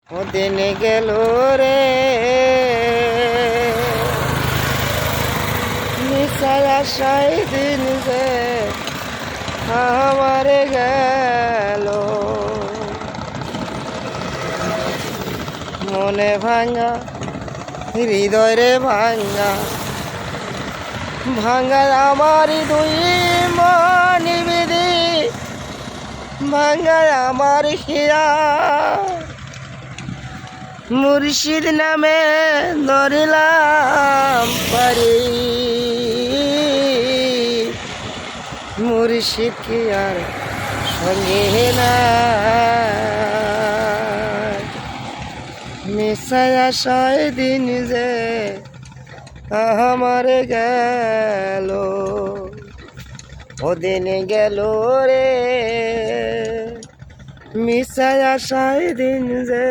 ওদিন গেল রে মিশায় আশায় দিন যে আমার গেল মনে ভাঙা হৃদয় রে ভাঙা ভাঙা আমার দুই মন বিধি ভাঙা আমার হিয়া মুর্শিদ নামে ধরিলাম পারি মুর্শিদ কি আর সঙ্গে না মিশায় আশায় দিন যে আমার গেল ওদিন গেল রে মিশায় আশায় দিন যে